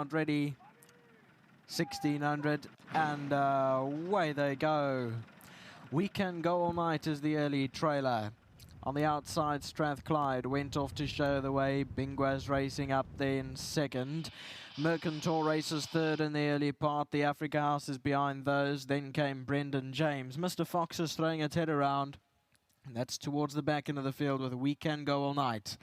start ready. 1600 and away they go. We Can Go All Night is the early trailer. On the outside, Strathclyde went off to show the way. Bingwa's racing up there in second. Mercantor races third in the early part. The Africa House is behind those. Then came Brendan James. Mr. Fox is throwing its head around. And that's towards the back end of the field with We Can Go All Night,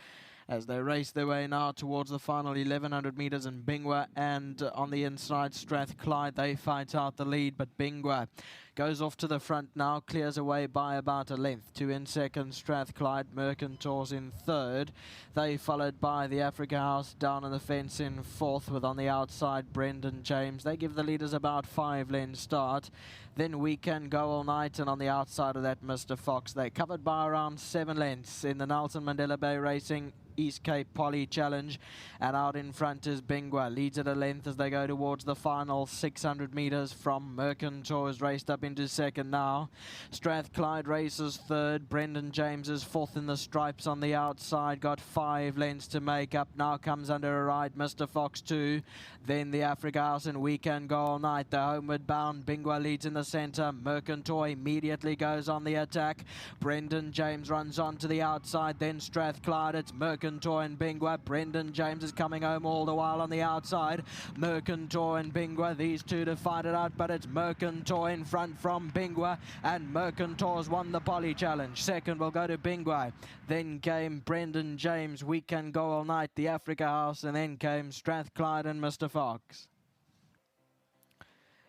as they race their way now towards the final 1100 metres. And Bingwa and on the inside Strathclyde, they fight out the lead, but Bingwa goes off to the front now, clears away by about a length. Two in second, Strathclyde. Mercantor's in third. They followed by the Africa House down on the fence in fourth, with on the outside Brendan James. They give the leaders about 5 lengths start. Then We Can Go All Night, and on the outside of that Mr. Fox. They covered by around 7 lengths in the Nelson Mandela Bay Racing East Cape Poly Challenge, and out in front is Bingwa, leads at a length as they go towards the final 600 metres from Mercantor, is raced up into second now. Strathclyde races third. Brendan James is fourth in the stripes on the outside, got 5 lengths to make up. Now comes under a ride Mr. Fox 2, then the Africa House and We Can Go All Night. The homeward bound Bingwa leads in the centre. Mercantor immediately goes on the attack. Brendan James runs on to the outside, then Strathclyde. It's Mercantor and Bingwa. Brendan James is coming home all the while on the outside. Mercantor and Bingwa, these two to fight it out, but it's Mercantor in front from Bingwa, and Mercantor's won the Poly Challenge. Second will go to Bingwa. Then came Brendan James, We Can Go All Night, the Africa House, and then came Strathclyde and Mr. Fox.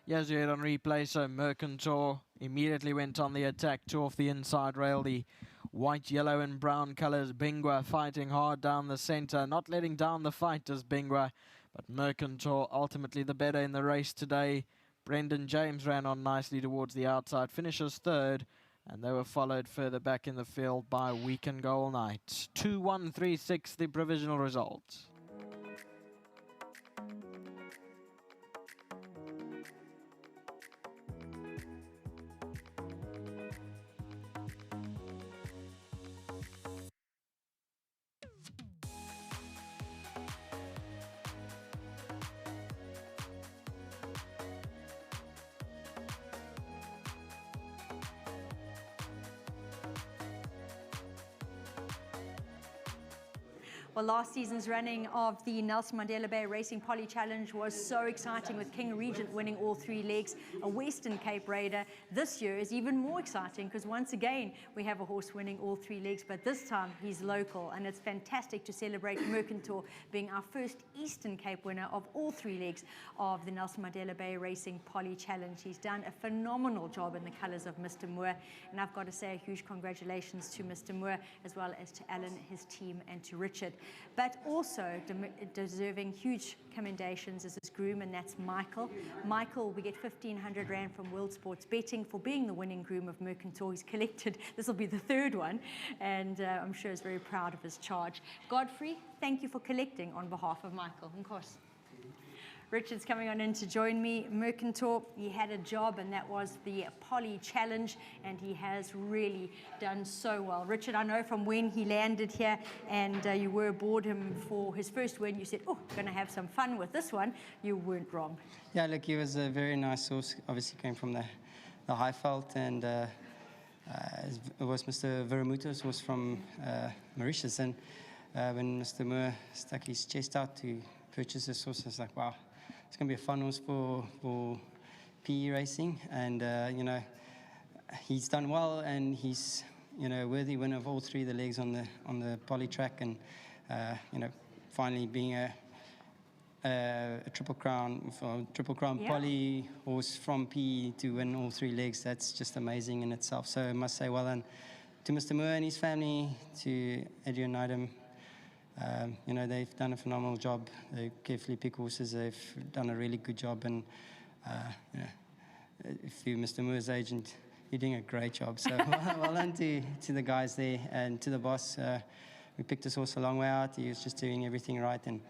Yes, you heard on replay, so Mercantor immediately went on the attack, two off the inside rail. The white, yellow and brown colours. Bingwa fighting hard down the centre, not letting down the fight as Bingwa, but Mercantor ultimately the better in the race today. Brendan James ran on nicely towards the outside, finishes third, and they were followed further back in the field by We Can Go All Night. 2-1-3-6 the provisional result. Well, last season's running of the Nelson Mandela Bay Racing Poly Challenge was so exciting, with King Regent winning all 3 legs, a Western Cape Raider. This year is even more exciting because once again we have a horse winning all 3 legs, but this time he's local, and it's fantastic to celebrate Mercantor being our first Eastern Cape winner of all 3 legs of the Nelson Mandela Bay Racing Poly Challenge. He's done a phenomenal job in the colours of Mr. Moore, and I've got to say a huge congratulations to Mr. Moore, as well as to Alan, his team, and to Richard. But also deserving huge commendations is his groom, and that's Michael. Michael, we get 1,500 Rand from World Sports Betting for being the winning groom of Mercantor. He's collected, this will be the 3rd one, and I'm sure he's very proud of his charge. Godfrey, thank you for collecting on behalf of Michael. Of course. Richard's coming on in to join me. Mercantor, he had a job, and that was the Poly Challenge, and he has really done so well. Richard, I know from when he landed here and you were aboard him for his first win, you said, oh, going to have some fun with this one. You weren't wrong. Yeah, look, he was a very nice horse. Obviously came from the Highveld, and it was Mr. Veramutos was from Mauritius, and when Mr. Moore stuck his chest out to purchase this horse, I was like, wow, it's going to be a fun horse for PE racing. And, you know, he's done well, and he's, you know, worthy winner of all 3 of the legs on the poly track. And, you know, finally being a Triple Crown poly horse from PE to win all 3 legs, that's just amazing in itself. So I must say well done to Mr. Moore and his family, to Adrian Nydam. You know, they've done a phenomenal job. They carefully pick horses. They've done a really good job, and you know, if you're Mr. Moore's agent, you're doing a great job. So well done to the guys there, and to the boss. We picked this horse a long way out. He was just doing everything right, and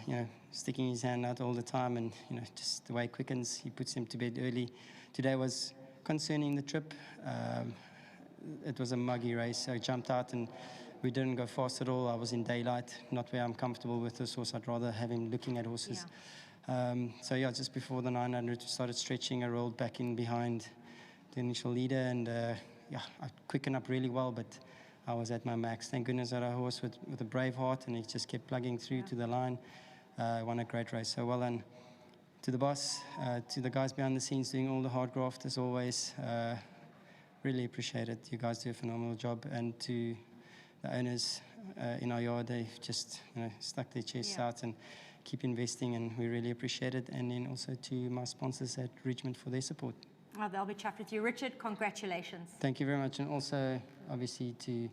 you know, sticking his hand out all the time, and you know, just the way he quickens, he puts him to bed early. Today was concerning the trip. It was a muggy race, so he jumped out and we didn't go fast at all. I was in daylight, not where I'm comfortable with this horse. I'd rather have him looking at horses. So yeah, just before the 900, we started stretching. I rolled back in behind the initial leader, and yeah, I quickened up really well, but I was at my max. Thank goodness that I had a horse with a brave heart, and he just kept plugging through to the line. Won a great race. So well done to the boss, to the guys behind the scenes doing all the hard graft as always. Really appreciate it. You guys do a phenomenal job, and to the owners in our yard, they've just stuck their chests out and keep investing, and we really appreciate it. And then also to my sponsors at Richmond for their support. Oh, they'll be chuffed with you. Richard, congratulations. Thank you very much, and also obviously to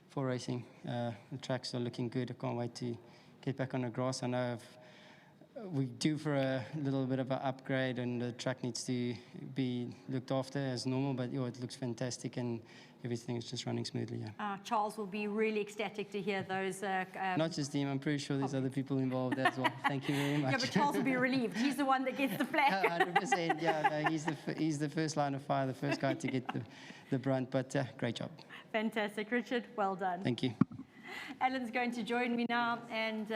For Racing. The tracks are looking good. I can't wait to get back on the grass. I know we do for a little bit of an upgrade, and the track needs to be looked after as normal, but it looks fantastic, and everything is just running smoothly. Charles will be really ecstatic to hear those. Not just him, I'm pretty sure there's other people involved as well. Thank you very much. Yeah, but Charles will be relieved. He's the one that gets the flag. 100%, yeah. No, he's the first line of fire, the first guy to get the brunt, but great job. Fantastic. Richard, well done. Thank you. Alan's going to join me now, and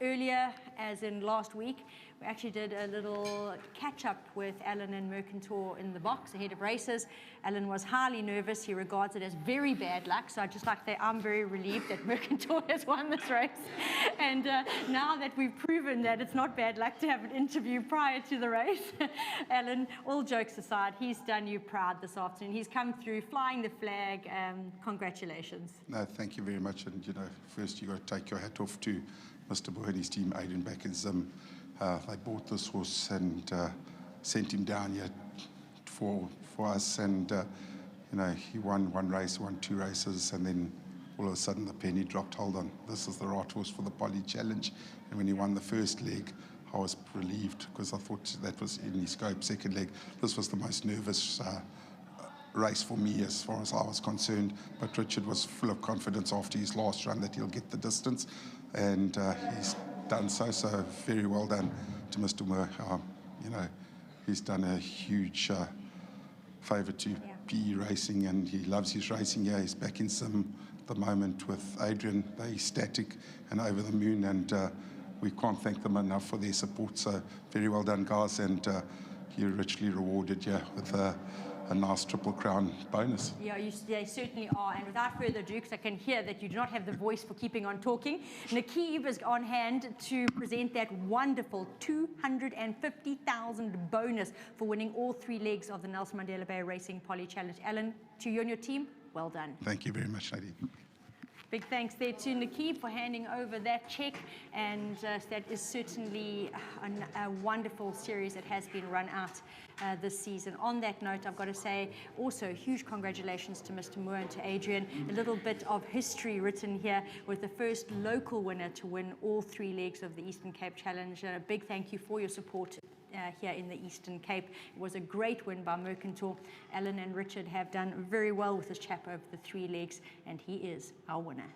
earlier, as in last week, we actually did a little catch-up with Alan and Mercantor in the box ahead of races. Alan was highly nervous. He regards it as very bad luck. So I'd just like to say I'm very relieved that Mercantor has won this race. And now that we've proven that it's not bad luck to have an interview prior to the race, Alan, all jokes aside, he's done you proud this afternoon. He's come through flying the flag. Congratulations. No, thank you very much. And, first you got to take your hat off to Mr. Boyd and his team, Adrian back in Zim. They bought this horse and sent him down here for us, and he won one race, won two races, and then all of a sudden the penny dropped. Hold on, this is the right horse for the Poly Challenge. And when he won the first leg, I was relieved because I thought that was in his scope. Second leg, this was the most nervous race for me as far as I was concerned, but Richard was full of confidence after his last run that he'll get the distance, and he's done so very well done to Mr. Moore. He's done a huge favour to PE Racing, and he loves his racing here. He's back in Sim at the moment with Adrian. They're ecstatic and over the moon, and we can't thank them enough for their support. So very well done, guys, and you're richly rewarded here with a nice Triple Crown bonus. Yeah, they certainly are. And without further ado, because I can hear that you do not have the voice for keeping on talking, Nakib is on hand to present that wonderful 250,000 bonus for winning all three legs of the Nelson Mandela Bay Racing Poly Challenge. Alan, to you and your team, well done. Thank you very much, Nadine. Big thanks there to Nakib for handing over that check, and that is certainly a wonderful series that has been run out this season. On that note, I've got to say also huge congratulations to Mr. Moore and to Adrian. A little bit of history written here with the first local winner to win all three legs of the Eastern Cape Challenge. A big thank you for your support here in the Eastern Cape. It was a great win by Mercantor. Alan and Richard have done very well with this chap over the three legs, and he is our winner.